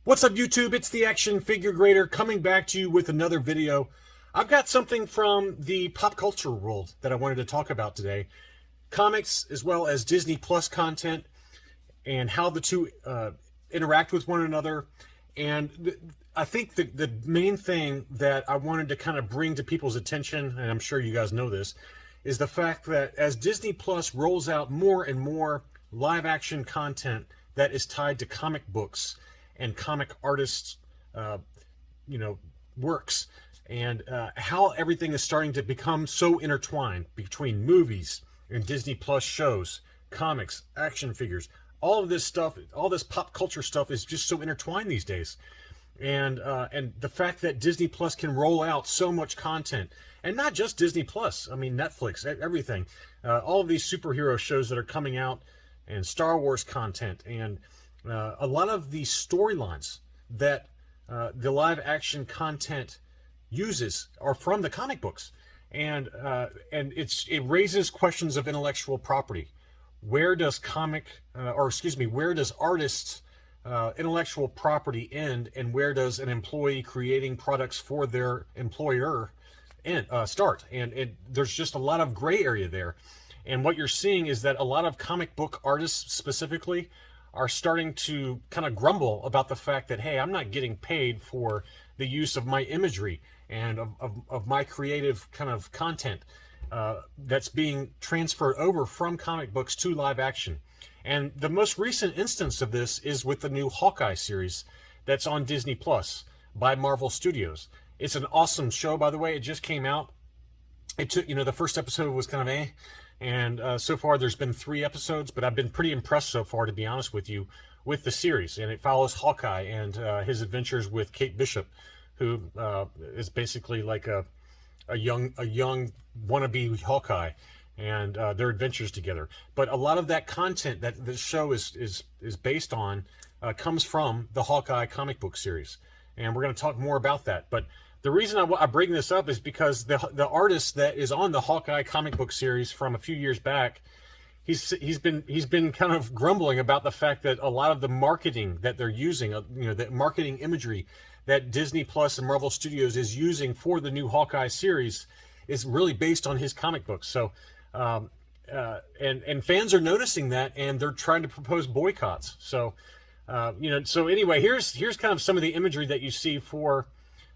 What's up, YouTube? It's the Action Figure Grader coming back to you with another video. I've got something from the pop culture world that I wanted to talk about today. Comics as well as Disney Plus content and how the two interact with one another. And I think the main thing that I wanted to kind of bring to people's attention, and I'm sure you guys know this, is the fact that as Disney Plus rolls out more and more live action content that is tied to comic books and comic artists, works, and how everything is starting to become so intertwined between movies and Disney Plus shows, comics, action figures, all of this stuff, all this pop culture stuff is just so intertwined these days. And the fact that Disney Plus can roll out so much content, and not just Disney Plus, I mean Netflix, everything, all of these superhero shows that are coming out, and Star Wars content, and a lot of the storylines that the live action content uses are from the comic books, and it raises questions of intellectual property. Where does where does artists' intellectual property end, and where does an employee creating products for their employer start? And there's just a lot of gray area there. And what you're seeing is that a lot of comic book artists specifically are starting to kind of grumble about the fact that, hey, I'm not getting paid for the use of my imagery and of my creative kind of content that's being transferred over from comic books to live action. And the most recent instance of this is with the new Hawkeye series that's on Disney Plus by Marvel Studios. It's an awesome show, by the way. It just came out. It took, the first episode was kind of and so far there's been 3 episodes, but I've been pretty impressed so far, to be honest with you, with the series. And it follows Hawkeye and his adventures with Kate Bishop, who is basically like a young wannabe Hawkeye, and their adventures together. But a lot of that content that the show is based on comes from the Hawkeye comic book series, and we're going to talk more about that. But the reason I bring this up is because the artist that is on the Hawkeye comic book series from a few years back, he's been kind of grumbling about the fact that a lot of the marketing that they're using, the marketing imagery that Disney Plus and Marvel Studios is using for the new Hawkeye series is really based on his comic books. So, and fans are noticing that, and they're trying to propose boycotts. So, so anyway, here's kind of some of the imagery that you see for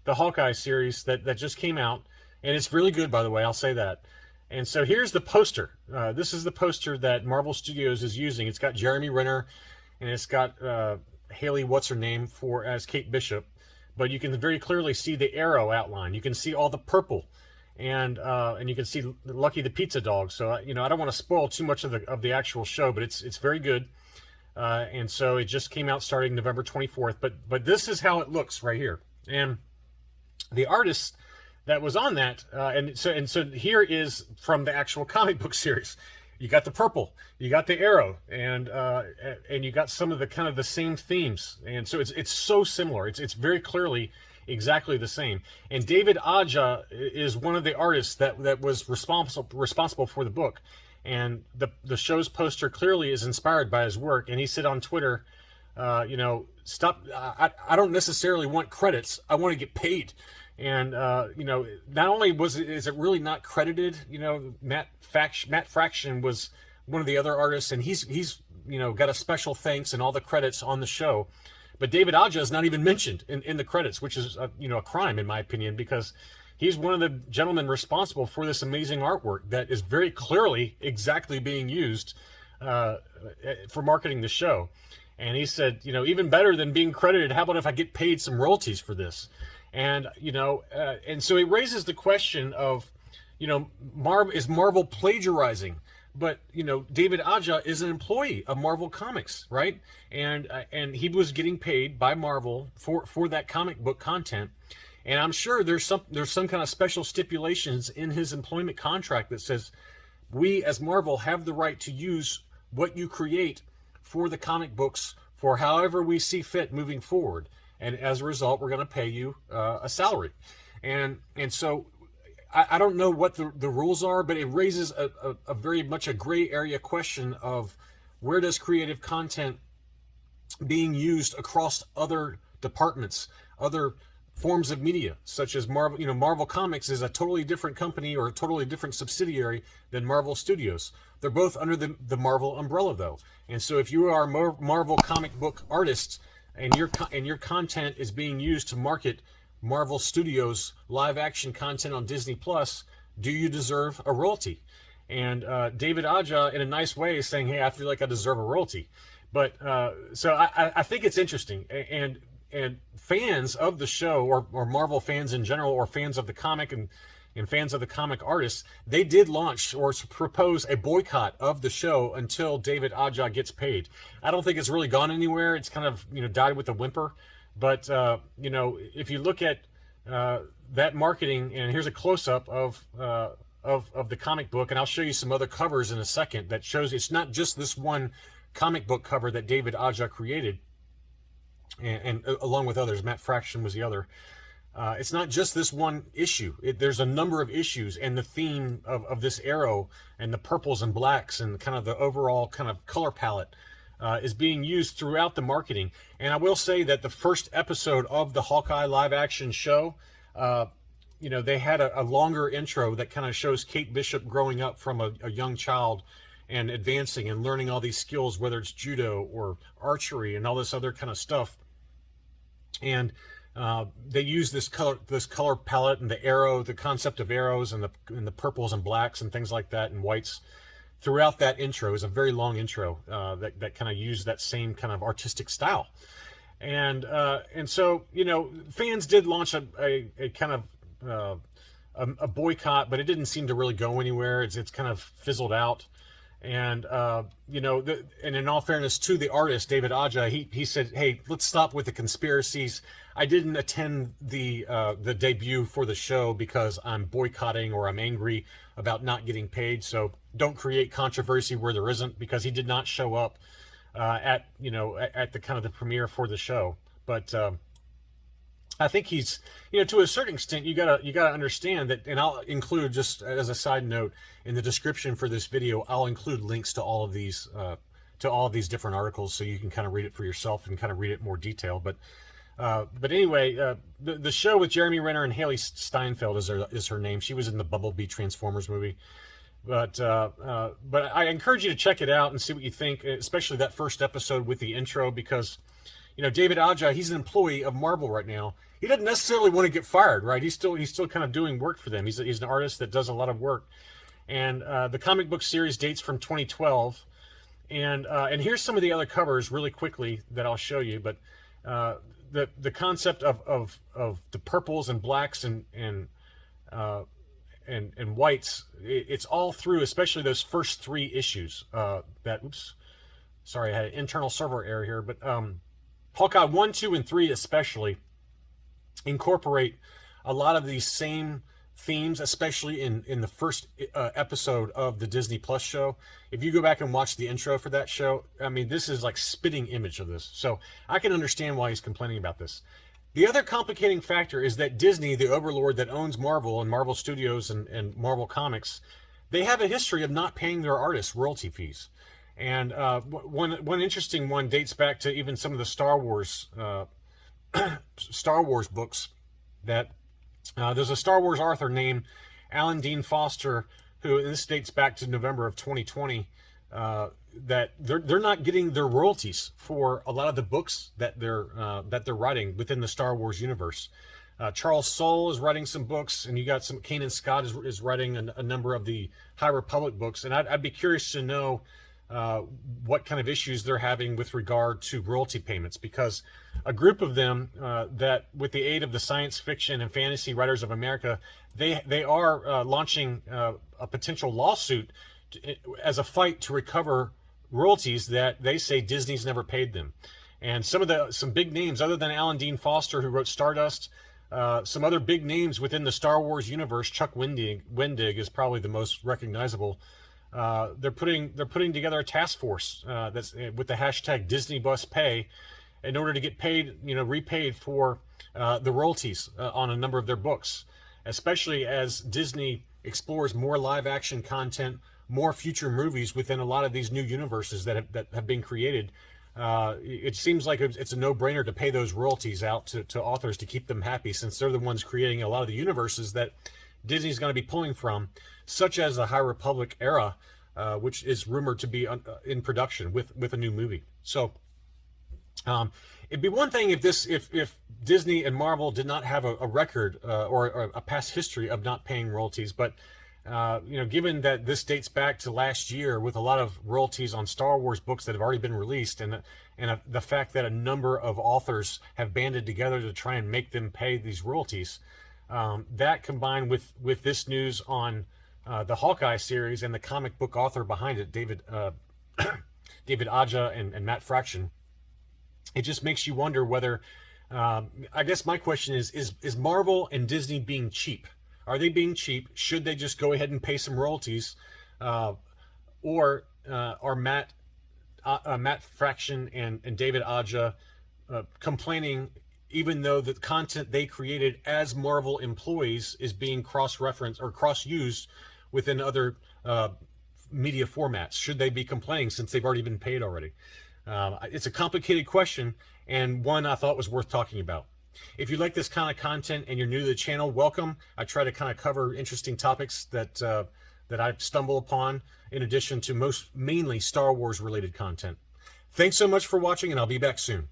the Hawkeye series that just came out, and it's really good, by the way, I'll say that. And so here's the poster. This is the poster that Marvel Studios is using. It's got Jeremy Renner, and it's got Hailee, what's her name, as Kate Bishop. But you can very clearly see the arrow outline. You can see all the purple, and you can see Lucky the pizza dog. So I don't want to spoil too much of the actual show, but it's very good. And so it just came out starting November 24th. But this is how it looks right here. And the artist that was on that, and so here is from the actual comic book series. You got the purple, you got the arrow, and you got some of the kind of the same themes, and so it's so similar. It's very clearly exactly the same. And David Aja is one of the artists that was responsible for the book, and the show's poster clearly is inspired by his work. And he said on Twitter, stop. I don't necessarily want credits. I want to get paid. And not only is it really not credited, Matt Fraction was one of the other artists, and he's got a special thanks and all the credits on the show, but David Aja is not even mentioned in the credits, which is a crime in my opinion, because he's one of the gentlemen responsible for this amazing artwork that is very clearly exactly being used for marketing the show. And he said, even better than being credited, how about if I get paid some royalties for this? And and so it raises the question of, is Marvel plagiarizing? But David Aja is an employee of Marvel Comics, right? And he was getting paid by Marvel for that comic book content. And I'm sure there's some kind of special stipulations in his employment contract that says we as Marvel have the right to use what you create for the comic books for however we see fit moving forward. And as a result, we're going to pay you a salary. And so I don't know what the rules are, but it raises a very much a gray area question of where does creative content being used across other departments, other forms of media, such as Marvel. Marvel Comics is a totally different company or a totally different subsidiary than Marvel Studios. They're both under the Marvel umbrella, though. And so if you are a Marvel comic book artist and your content is being used to market Marvel Studios live action content on Disney Plus, do you deserve a royalty? And David Aja, in a nice way, is saying, hey, I feel like I deserve a royalty. But so I think it's interesting. And fans of the show, or Marvel fans in general, or fans of the comic and fans of the comic artists, they did launch or propose a boycott of the show until David Aja gets paid. I don't think it's really gone anywhere. It's kind of died with a whimper. But if you look at that marketing, and here's a close-up of the comic book, and I'll show you some other covers in a second that shows it's not just this one comic book cover that David Aja created, and along with others. Matt Fraction was the other. It's not just this one issue. There's a number of issues, and the theme of this arrow and the purples and blacks and kind of the overall kind of color palette is being used throughout the marketing. And I will say that the first episode of the Hawkeye live action show, they had a longer intro that kind of shows Kate Bishop growing up from a young child and advancing and learning all these skills, whether it's judo or archery and all this other kind of stuff. And they use this color palette and the arrow, the concept of arrows and the purples and blacks and things like that and whites throughout that intro. Is a very long intro that kind of used that same kind of artistic style. And so fans did launch a kind of a boycott, but it didn't seem to really go anywhere. It's kind of fizzled out. And and in all fairness to the artist David Aja, he said, hey, let's stop with the conspiracies. I didn't attend the debut for the show because I'm boycotting or I'm angry about not getting paid. So don't create controversy where there isn't, because he did not show up at the kind of the premiere for the show. But I think he's, to a certain extent, you gotta understand that, and I'll include, just as a side note, in the description for this video, I'll include links to all of these different articles, so you can kind of read it for yourself and kind of read it in more detail. But anyway, the show with Jeremy Renner and Hailee Steinfeld is her name. She was in the Bumblebee Transformers movie. But I encourage you to check it out and see what you think, especially that first episode with the intro, because David Aja, he's an employee of Marvel right now. He doesn't necessarily want to get fired, right? He's still kind of doing work for them. He's an artist that does a lot of work. And the comic book series dates from 2012. And here's some of the other covers really quickly that I'll show you. But the concept of the purples and blacks and whites, it's all through, especially those first 3 issues. Sorry, I had an internal server error here, but Hawkeye 1, 2, and 3 especially incorporate a lot of these same themes, especially in the first episode of the Disney Plus show. If you go back and watch the intro for that show, I mean, this is like spitting image of this. So I can understand why he's complaining about this. The other complicating factor is that Disney, the overlord that owns Marvel and Marvel Studios and Marvel Comics, they have a history of not paying their artists royalty fees. And one interesting one dates back to even some of the Star Wars books. That there's a Star Wars author named Alan Dean Foster, who, and this dates back to November of 2020, that they're not getting their royalties for a lot of the books that they're writing within the Star Wars universe. Charles Soule is writing some books, and you got some Kanan Scott is writing a number of the High Republic books, and I'd be curious to know what kind of issues they're having with regard to royalty payments, because a group of them that, with the aid of the Science Fiction and Fantasy Writers of America, they are launching a potential lawsuit as a fight to recover royalties that they say Disney's never paid them. And some big names, other than Alan Dean Foster, who wrote Stardust, some other big names within the Star Wars universe. Chuck Wendig is probably the most recognizable. They're putting together a task force that's with the hashtag #DisneyBusPay in order to get paid, repaid for the royalties on a number of their books, especially as Disney explores more live action content, more future movies within a lot of these new universes that have been created. it seems like it's a no-brainer to pay those royalties out to authors to keep them happy, since they're the ones creating a lot of the universes that Disney's going to be pulling from, such as the High Republic era, which is rumored to be in production with a new movie. So it'd be one thing if Disney and Marvel did not have a record or a past history of not paying royalties, but given that this dates back to last year with a lot of royalties on Star Wars books that have already been released, and the fact that a number of authors have banded together to try and make them pay these royalties, that combined with this news on the Hawkeye series and the comic book author behind it, David Aja and Matt Fraction, it just makes you wonder whether, I guess my question is Marvel and Disney being cheap? Are they being cheap? Should they just go ahead and pay some royalties? Or are Matt Fraction and David Aja complaining, even though the content they created as Marvel employees is being cross-referenced or cross-used within other media formats? Should they be complaining since they've already been paid already? It's a complicated question, and one I thought was worth talking about. If you like this kind of content and you're new to the channel, welcome. I try to kind of cover interesting topics that I stumble upon, in addition to mainly Star Wars related content. Thanks so much for watching, and I'll be back soon.